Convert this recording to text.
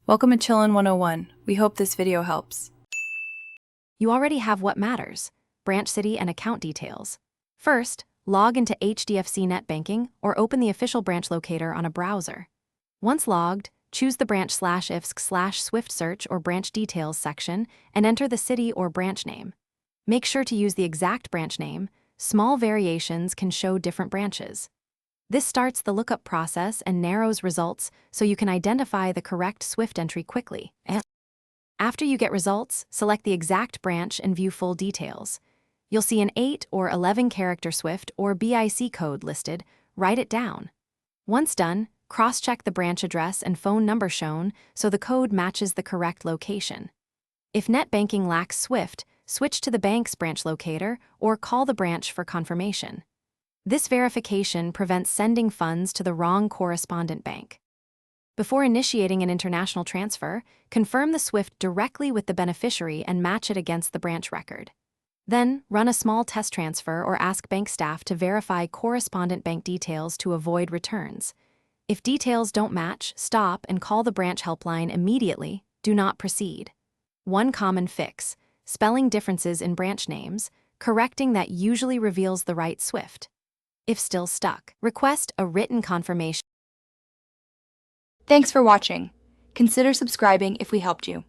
Welcome to Chillin' 101. We hope this video helps. You already have what matters: branch city and account details. First, log into HDFC Net Banking or open the official branch locator on a browser. Once logged, choose the branch/IFSC/Swift search or branch details section and enter the city or branch name. Make sure to use the exact branch name. Small variations can show different branches. This starts the lookup process and narrows results so you can identify the correct Swift entry quickly. After you get results, select the exact branch and view full details. You'll see an 8 or 11-character Swift or BIC code listed. Write it down. Once done, cross-check the branch address and phone number shown so the code matches the correct location. If net banking lacks Swift, switch to the bank's branch locator or call the branch for confirmation. This verification prevents sending funds to the wrong correspondent bank. Before initiating an international transfer, confirm the SWIFT directly with the beneficiary and match it against the branch record. Then, run a small test transfer or ask bank staff to verify correspondent bank details to avoid returns. If details don't match, stop and call the branch helpline immediately. Do not proceed. One common fix: spelling differences in branch names. Correcting that usually reveals the right SWIFT. If still stuck, request a written confirmation. Thanks for watching. Consider subscribing if we helped you.